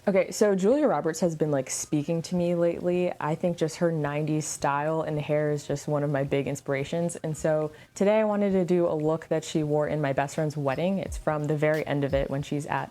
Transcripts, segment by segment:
Okay, so Julia Roberts has been like speaking to me lately. I think just her 90s style and hair is just one of my big inspirations. And so today I wanted to do a look that she wore in my best friend's wedding. It's from the very end of it when she's at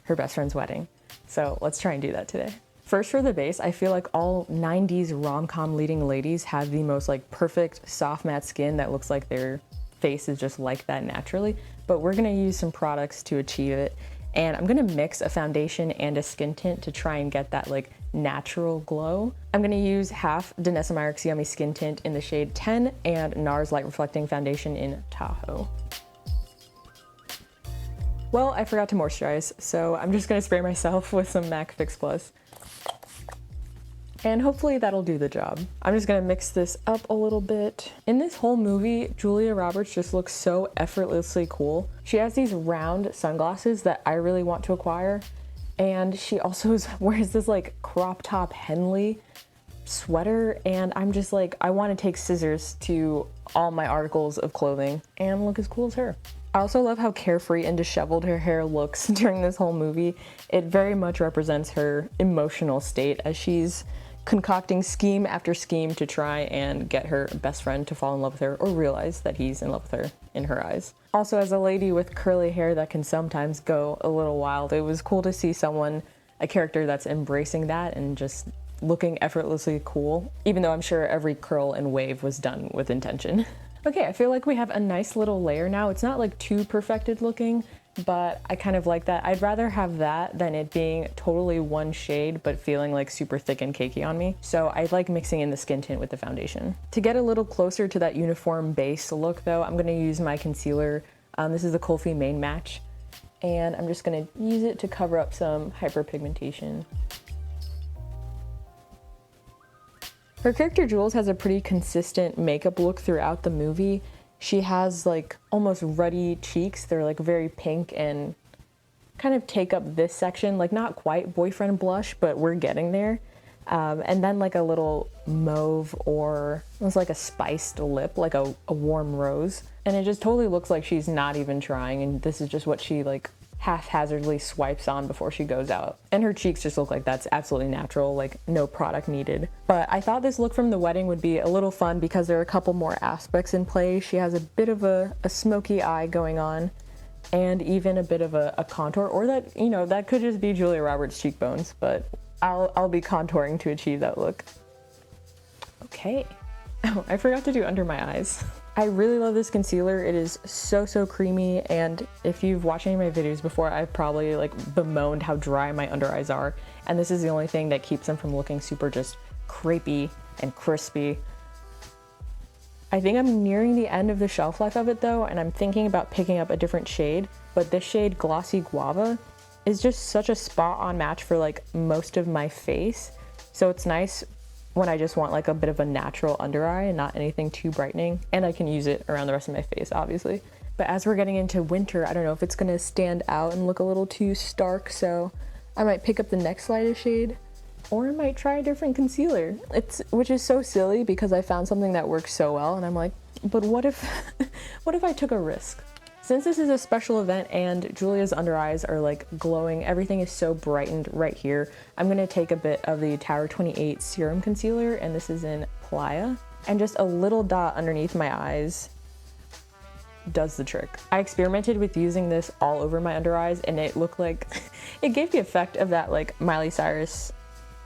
her best friend's wedding. So let's try and do that today. First, for the base, I feel like all 90s rom-com leading ladies have the most like perfect soft matte skin that looks like their face is just like that naturally. But we're gonna use some products to achieve it. And I'm gonna mix a foundation and a skin tint to try and get that like natural glow. I'm gonna use half Danessa Myricks Yummy Skin Tint in the shade 10 and NARS Light Reflecting Foundation in Tahoe. Well, I forgot to moisturize, so I'm just gonna spray myself with some MAC Fix Plus. And hopefully that'll do the job. I'm just gonna mix this up a little bit. In this whole movie, Julia Roberts just looks so effortlessly cool. She has these round sunglasses that I really want to acquire. And she also wears this like crop top Henley sweater. And I'm just like, I wanna take scissors to all my articles of clothing and look as cool as her. I also love how carefree and disheveled her hair looks during this whole movie. It very much represents her emotional state as she's concocting scheme after scheme to try and get her best friend to fall in love with her or realize that he's in love with her in her eyes. Also, as a lady with curly hair that can sometimes go a little wild, it was cool to see a character that's embracing that and just looking effortlessly cool, even though I'm sure every curl and wave was done with intention. Okay, I feel like we have a nice little layer now. It's not like too perfected looking, but I kind of like that. I'd rather have that than it being totally one shade but feeling like super thick and cakey on me. So I like mixing in the skin tint with the foundation. To get a little closer to that uniform base look though, I'm gonna use my concealer. This is the Kulfi Main Match, and I'm just gonna use it to cover up some hyperpigmentation. Her character Jules has a pretty consistent makeup look throughout the movie. She has like almost ruddy cheeks. They're like very pink and kind of take up this section, like not quite boyfriend blush, but we're getting there. And then like a little mauve or it's like a spiced lip, like a warm rose. And it just totally looks like she's not even trying. And this is just what she like haphazardly swipes on before she goes out. And her cheeks just look like that's absolutely natural, like no product needed. But I thought this look from the wedding would be a little fun because there are a couple more aspects in play. She has a bit of a smoky eye going on and even a bit of a contour, or that, you know, that could just be Julia Roberts' cheekbones, but I'll be contouring to achieve that look. Okay. Oh, I forgot to do under my eyes. I really love this concealer. It is so creamy, and if you've watched any of my videos before, I've probably like bemoaned how dry my under eyes are, and this is the only thing that keeps them from looking super just crepey and crispy. I think I'm nearing the end of the shelf life of it though, and I'm thinking about picking up a different shade, but this shade Glossy Guava is just such a spot on match for like most of my face, so it's nice when I just want like a bit of a natural under eye and not anything too brightening, and I can use it around the rest of my face obviously. But as we're getting into winter, I don't know if it's gonna stand out and look a little too stark, so I might pick up the next lightest shade, or I might try a different concealer. Which is so silly because I found something that works so well and I'm like, but what if what if I took a risk? Since this is a special event and Julia's under eyes are like glowing, everything is so brightened right here, I'm gonna take a bit of the Tower 28 Serum Concealer, and this is in Playa, and just a little dot underneath my eyes does the trick. I experimented with using this all over my under eyes and it looked like, it gave the effect of that like Miley Cyrus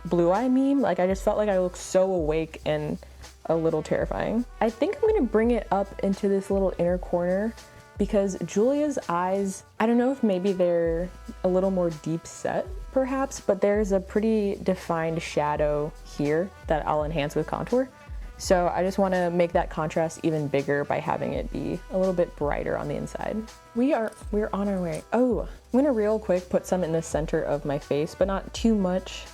blue eye meme. Like I just felt like I looked so awake and a little terrifying. I think I'm gonna bring it up into this little inner corner because Julia's eyes, I don't know if maybe they're a little more deep set perhaps, but there's a pretty defined shadow here that I'll enhance with contour. So I just want to make that contrast even bigger by having it be a little bit brighter on the inside. We're on our way. Oh, I'm gonna real quick put some in the center of my face, but not too much.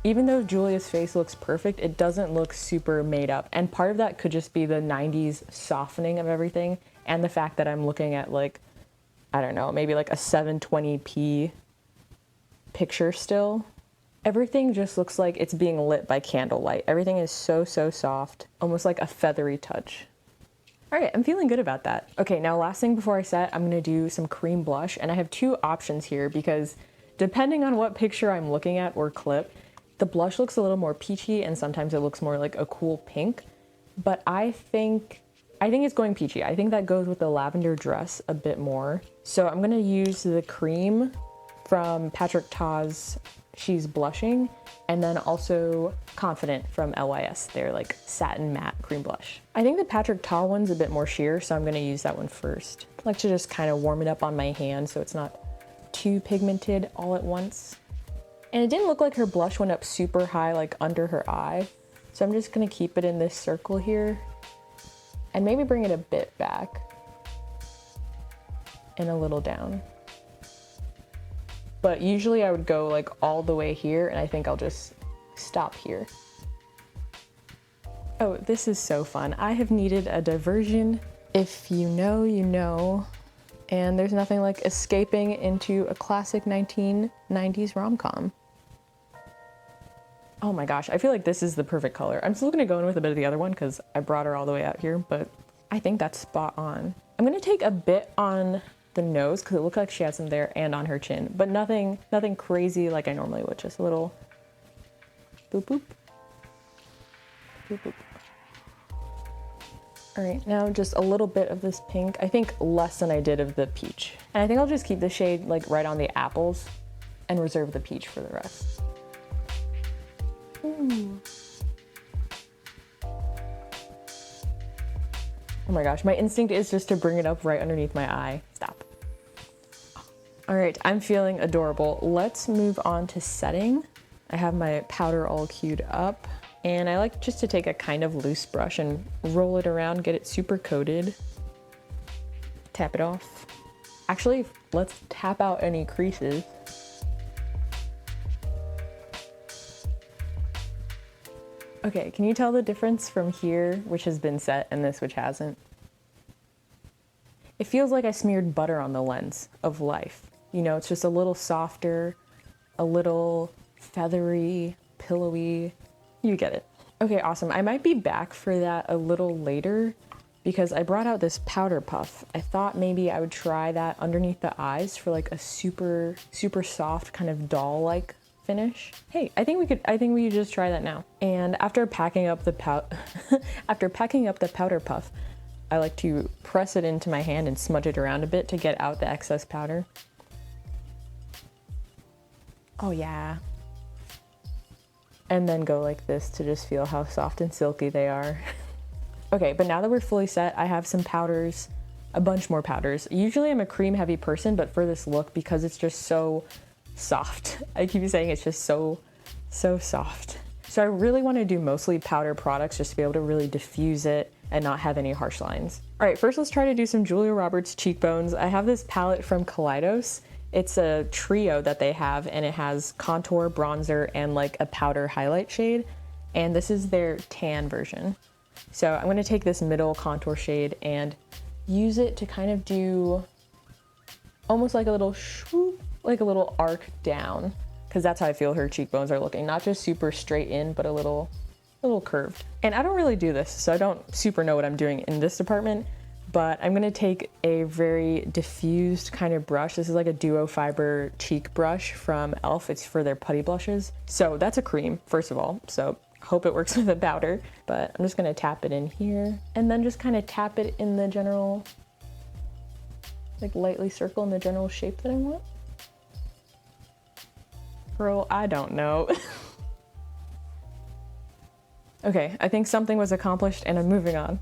Even though Julia's face looks perfect, it doesn't look super made up. And part of that could just be the 90s softening of everything and the fact that I'm looking at like, I don't know, maybe like a 720p picture still. Everything just looks like it's being lit by candlelight. Everything is so soft, almost like a feathery touch. All right, I'm feeling good about that. Okay, now last thing before I set, I'm gonna do some cream blush, and I have two options here because Depending on what picture I'm looking at or clip, the blush looks a little more peachy and sometimes it looks more like a cool pink. But I think it's going peachy. I think that goes with the lavender dress a bit more. So I'm gonna use the cream from Patrick Ta's She's Blushing, and then also Confident from LYS, their like satin matte cream blush. I think the Patrick Ta one's a bit more sheer, so I'm gonna use that one first. I like to just kind of warm it up on my hand so it's not too pigmented all at once. And it didn't look like her blush went up super high like under her eye. So I'm just gonna keep it in this circle here and maybe bring it a bit back and a little down. But usually I would go like all the way here, and I think I'll just stop here. Oh, this is so fun. I have needed a diversion. If you know, you know. And there's nothing like escaping into a classic 1990s rom-com. Oh my gosh, I feel like this is the perfect color. I'm still gonna go in with a bit of the other one because I brought her all the way out here, but I think that's spot on. I'm gonna take a bit on the nose because it looked like she had some there, and on her chin, but nothing crazy like I normally would. Just a little boop boop boop boop. All right, now just a little bit of this pink. I think less than I did of the peach, and I think I'll just keep the shade like right on the apples and reserve the peach for the rest. Ooh. Oh my gosh, my instinct is just to bring it up right underneath my eye. Stop. All right, I'm feeling adorable. Let's move on to setting. I have my powder all queued up, and I like just to take a kind of loose brush and roll it around, get it super coated. Tap it off. Actually, let's tap out any creases. Okay, can you tell the difference from here, which has been set, and this, which hasn't? It feels like I smeared butter on the lens of Life. You know, it's just a little softer, a little feathery, pillowy. You get it. Okay, awesome. I might be back for that a little later because I brought out this powder puff. I thought maybe I would try that underneath the eyes for like a super, super soft kind of doll-like finish. Hey, I think we could just try that now. And after packing up the powder puff, I like to press it into my hand and smudge it around a bit to get out the excess powder. Oh yeah. And then go like this to just feel how soft and silky they are. Okay, but now that we're fully set, I have some powders, a bunch more powders. Usually I'm a cream heavy person, but for this look, because it's just so soft, I keep saying it's just so soft. So I really want to do mostly powder products just to be able to really diffuse it and not have any harsh lines. All right, first let's try to do some Julia Roberts cheekbones. I have this palette from Kaleidos. It's a trio that they have, and it has contour, bronzer, and like a powder highlight shade. And this is their tan version. So I'm gonna take this middle contour shade and use it to kind of do almost like a little swoop, like a little arc down, because that's how I feel her cheekbones are looking. Not just super straight in, but a little curved. And I don't really do this, so I don't super know what I'm doing in this department, but I'm gonna take a very diffused kind of brush. This is like a duo fiber cheek brush from e.l.f. It's for their putty blushes. So that's a cream, first of all, so hope it works with the powder, but I'm just gonna tap it in here and then just kind of tap it in the general, like lightly circle in the general shape that I want. Girl, I don't know. Okay, I think something was accomplished and I'm moving on.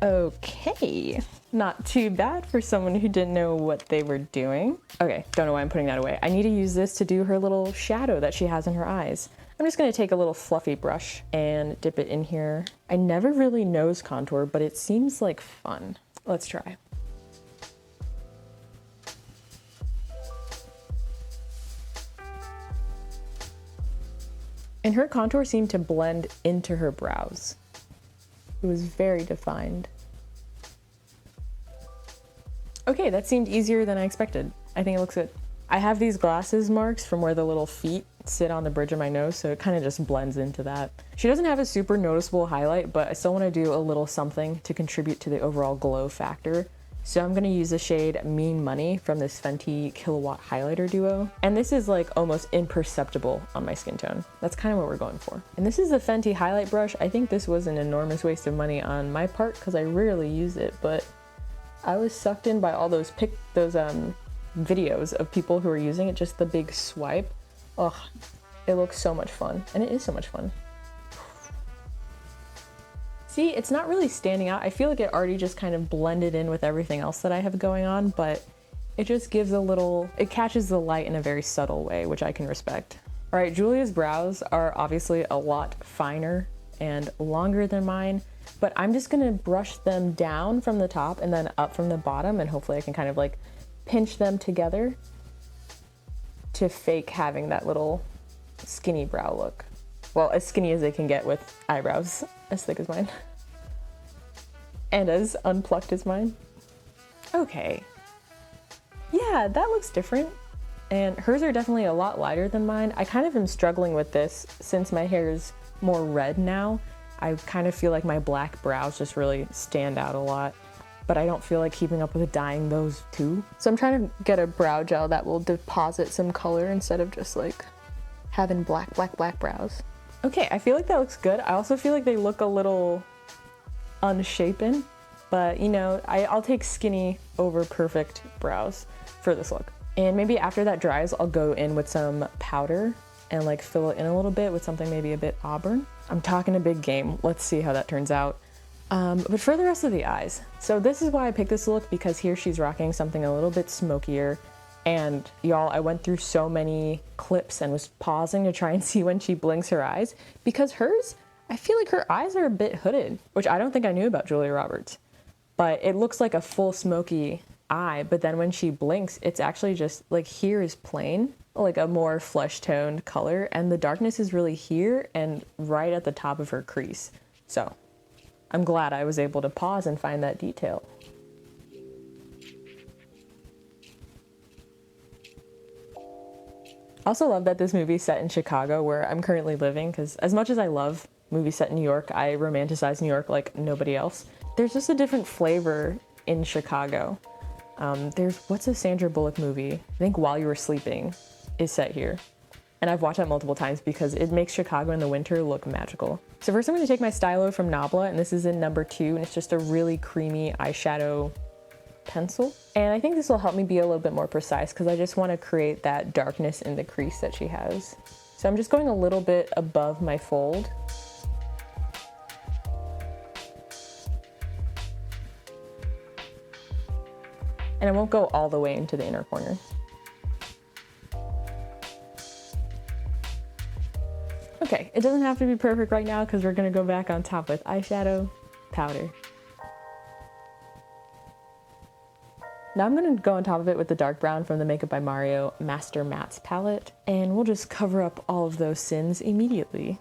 Okay, not too bad for someone who didn't know what they were doing. Okay, don't know why I'm putting that away. I need to use this to do her little shadow that she has in her eyes. I'm just gonna take a little fluffy brush and dip it in here. I never really nose contour, but it seems like fun. Let's try. And her contour seemed to blend into her brows. It was very defined. Okay, that seemed easier than I expected. I think it looks good. I have these glasses marks from where the little feet sit on the bridge of my nose, so it kind of just blends into that. She doesn't have a super noticeable highlight, but I still want to do a little something to contribute to the overall glow factor. So I'm gonna use the shade Mean Money from this Fenty Killawatt highlighter duo. And this is like almost imperceptible on my skin tone. That's kind of what we're going for. And this is the Fenty highlight brush. I think this was an enormous waste of money on my part because I rarely use it, but I was sucked in by all those videos of people who are using it, just the big swipe. Ugh, it looks so much fun. And it is so much fun. See, it's not really standing out. I feel like it already just kind of blended in with everything else that I have going on, but it just gives a little, it catches the light in a very subtle way, which I can respect. All right, Julia's brows are obviously a lot finer and longer than mine, but I'm just gonna brush them down from the top and then up from the bottom, and hopefully I can kind of like pinch them together to fake having that little skinny brow look. Well, as skinny as they can get with eyebrows as thick as mine. And as unplucked as mine. Okay. Yeah, that looks different. And hers are definitely a lot lighter than mine. I kind of am struggling with this since my hair is more red now. I kind of feel like my black brows just really stand out a lot, but I don't feel like keeping up with dyeing those too. So I'm trying to get a brow gel that will deposit some color instead of just like having black brows. Okay, I feel like that looks good. I also feel like they look a little unshapen, but you know, I'll take skinny over perfect brows for this look. And maybe after that dries, I'll go in with some powder and like fill it in a little bit with something maybe a bit auburn. I'm talking a big game. Let's see how that turns out. But for the rest of the eyes, so this is why I picked this look, because here she's rocking something a little bit smokier. And y'all, I went through so many clips and was pausing to try and see when she blinks her eyes, because hers, I feel like her eyes are a bit hooded, which I don't think I knew about Julia Roberts. But it looks like a full smoky eye, but then when she blinks, it's actually just like here is plain, like a more flesh toned color, and the darkness is really here and right at the top of her crease. So I'm glad I was able to pause and find that detail. I also love that this movie's set in Chicago, where I'm currently living, because as much as I love movies set in New York, I romanticize New York like nobody else. There's just a different flavor in Chicago. What's a Sandra Bullock movie? I think While You Were Sleeping is set here. And I've watched that multiple times because it makes Chicago in the winter look magical. So first I'm going to take my stylo from Nabla, and this is in number 2, and it's just a really creamy eyeshadow pencil. And I think this will help me be a little bit more precise because I just want to create that darkness in the crease that she has. So I'm just going a little bit above my fold. And I won't go all the way into the inner corner. Okay, it doesn't have to be perfect right now because we're gonna go back on top with eyeshadow, powder. Now I'm gonna go on top of it with the dark brown from the Makeup by Mario Master Mattes palette, and we'll just cover up all of those sins immediately.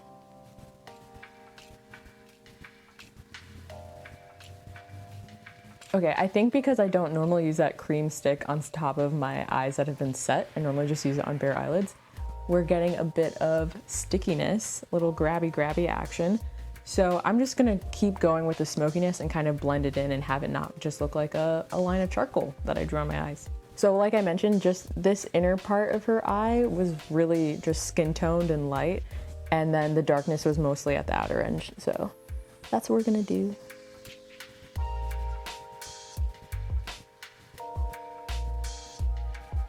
Okay, I think because I don't normally use that cream stick on top of my eyes that have been set, I normally just use it on bare eyelids, we're getting a bit of stickiness, a little grabby action. So I'm just gonna keep going with the smokiness and kind of blend it in and have it not just look like a line of charcoal that I drew on my eyes. So like I mentioned, just this inner part of her eye was really just skin toned and light, and then the darkness was mostly at the outer edge. So that's what we're gonna do.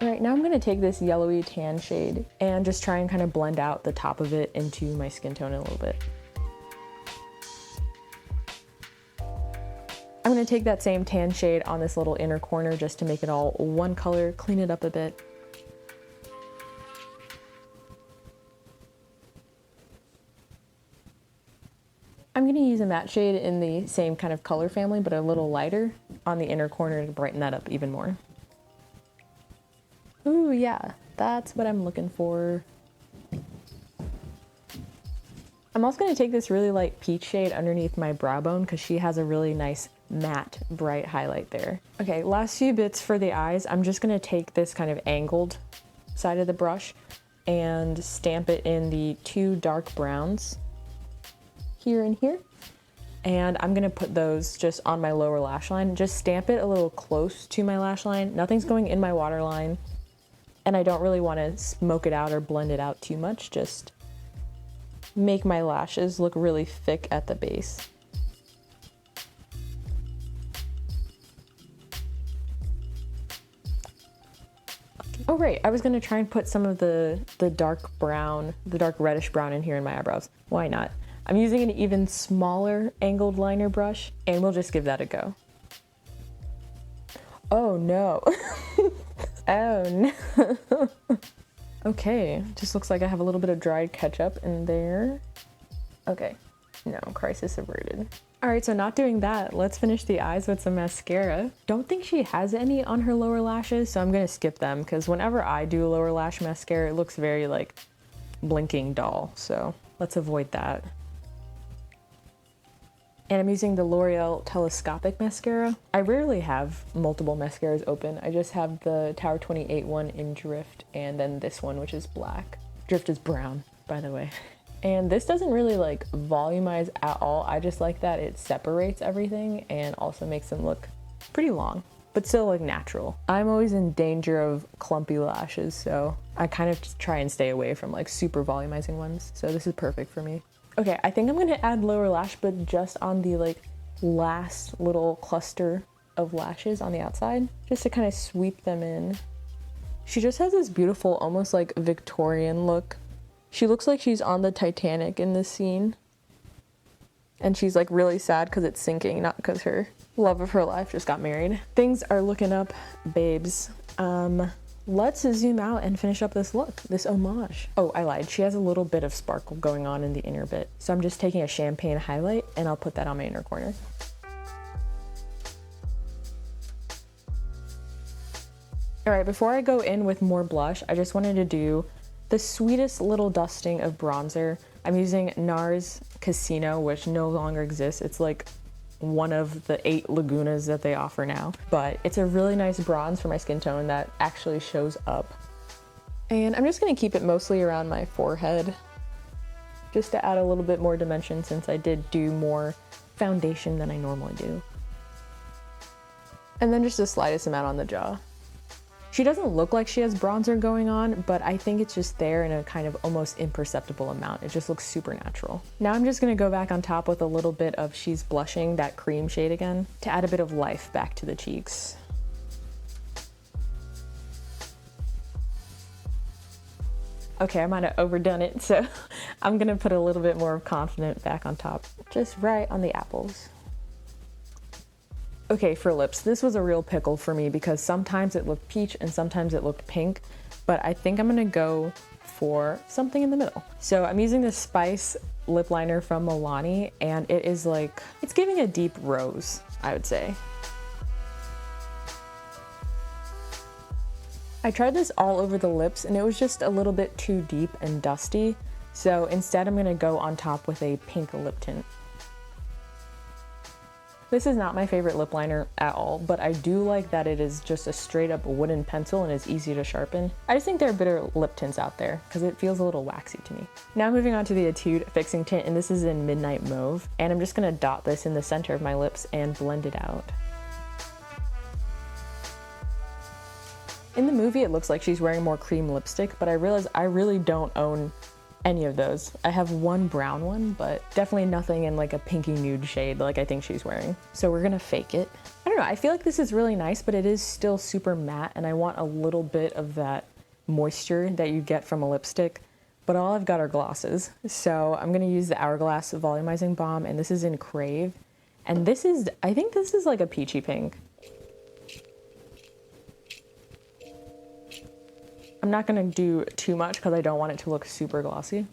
All right, now I'm gonna take this yellowy tan shade and just try and kind of blend out the top of it into my skin tone a little bit. I'm gonna take that same tan shade on this little inner corner just to make it all one color, clean it up a bit. I'm gonna use a matte shade in the same kind of color family, but a little lighter on the inner corner to brighten that up even more. Ooh, yeah, that's what I'm looking for. I'm also gonna take this really light peach shade underneath my brow bone because she has a really nice matte, bright highlight there. Okay, last few bits for the eyes. I'm just gonna take this kind of angled side of the brush and stamp it in the two dark browns here and here. And I'm gonna put those just on my lower lash line. Just stamp it a little close to my lash line. Nothing's going in my waterline. And I don't really wanna smoke it out or blend it out too much. Just make my lashes look really thick at the base. Oh right, I was gonna try and put some of the dark brown, the dark reddish brown in here in my eyebrows. Why not? I'm using an even smaller angled liner brush, and we'll just give that a go. Oh no. Oh no. Okay, just looks like I have a little bit of dried ketchup in there. Okay, no, crisis averted. All right, so not doing that, let's finish the eyes with some mascara. Don't think she has any on her lower lashes, so I'm gonna skip them, because whenever I do lower lash mascara, it looks very like blinking doll, so let's avoid that. And I'm using the L'Oreal Telescopic Mascara. I rarely have multiple mascaras open. I just have the Tower 28 one in Drift, and then this one, which is black. Drift is brown, by the way. And this doesn't really like volumize at all. I just like that it separates everything and also makes them look pretty long, but still like natural. I'm always in danger of clumpy lashes, so I kind of try and stay away from like super volumizing ones. So this is perfect for me. Okay, I think I'm gonna add lower lash, but just on the like last little cluster of lashes on the outside, just to kind of sweep them in. She just has this beautiful, almost like Victorian look. She looks like she's on the Titanic in this scene. And she's like really sad because it's sinking, not because her love of her life just got married. Things are looking up, babes. Let's zoom out and finish up this look, this homage. Oh, I lied. She has a little bit of sparkle going on in the inner bit. So I'm just taking a champagne highlight and I'll put that on my inner corner. All right, before I go in with more blush, I just wanted to do the sweetest little dusting of bronzer. I'm using NARS Casino, which no longer exists. It's like one of the 8 Lagunas that they offer now, but it's a really nice bronze for my skin tone that actually shows up. And I'm just gonna keep it mostly around my forehead, just to add a little bit more dimension since I did do more foundation than I normally do. And then just the slightest amount on the jaw. She doesn't look like she has bronzer going on, but I think it's just there in a kind of almost imperceptible amount. It just looks super natural. Now I'm just gonna go back on top with a little bit of She's Blushing, that cream shade again, to add a bit of life back to the cheeks. Okay, I might have overdone it, so I'm gonna put a little bit more of confident back on top, just right on the apples. Okay, for lips, this was a real pickle for me because sometimes it looked peach and sometimes it looked pink, but I think I'm gonna go for something in the middle. So I'm using the Spice lip liner from Milani, and it is like, it's giving a deep rose, I would say. I tried this all over the lips and it was just a little bit too deep and dusty, so instead I'm gonna go on top with a pink lip tint. This is not my favorite lip liner at all, but I do like that it is just a straight up wooden pencil and is easy to sharpen. I just think there are better lip tints out there because it feels a little waxy to me. Now moving on to the Etude Fixing Tint, and this is in Midnight Mauve, and I'm just gonna dot this in the center of my lips and blend it out. In the movie, it looks like she's wearing more cream lipstick, but I realize I really don't own any of those. I have one brown one, but definitely nothing in like a pinky nude shade like I think she's wearing. So we're gonna fake it. I don't know, I feel like this is really nice, but it is still super matte and I want a little bit of that moisture that you get from a lipstick, but all I've got are glosses. So I'm gonna use the Hourglass Volumizing Balm, and this is in Crave. And this is, I think this is like a peachy pink. I'm not gonna do too much because I don't want it to look super glossy.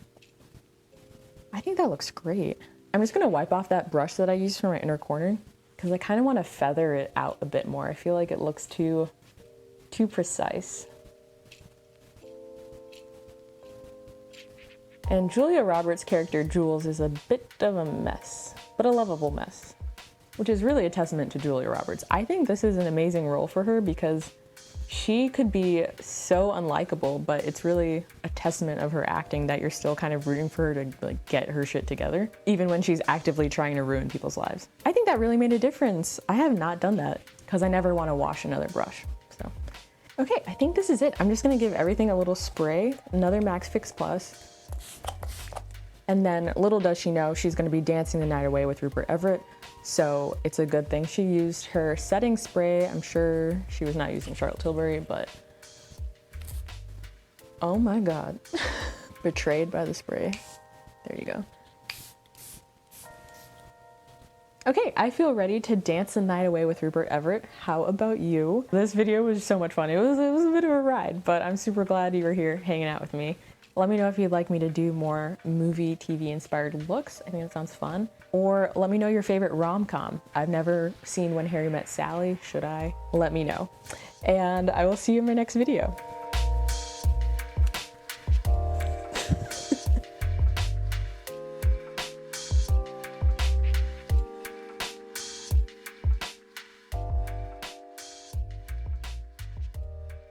I think that looks great. I'm just gonna wipe off that brush that I used for my inner corner because I kind of want to feather it out a bit more. I feel like it looks too precise. And Julia Roberts' character Jules is a bit of a mess, but a lovable mess, which is really a testament to Julia Roberts. I think this is an amazing role for her because She could be so unlikable, but it's really a testament of her acting that you're still kind of rooting for her to like get her shit together, even when she's actively trying to ruin people's lives. I think that really made a difference. I have not done that because I never want to wash another brush. So, okay, I think this is it. I'm just gonna give everything a little spray, another Max Fix Plus. And then little does she know, she's gonna be dancing the night away with Rupert Everett. So it's a good thing she used her setting spray. I'm sure she was not using Charlotte Tilbury, but oh my God. Betrayed by the spray. There you go. Okay, I feel ready to dance the night away with Rupert Everett. How about you? This video was so much fun. It was a bit of a ride, but I'm super glad you were here hanging out with me. Let me know if you'd like me to do more movie, TV inspired looks. I think that sounds fun. Or let me know your favorite rom-com. I've never seen When Harry Met Sally. Should I? Let me know. And I will see you in my next video.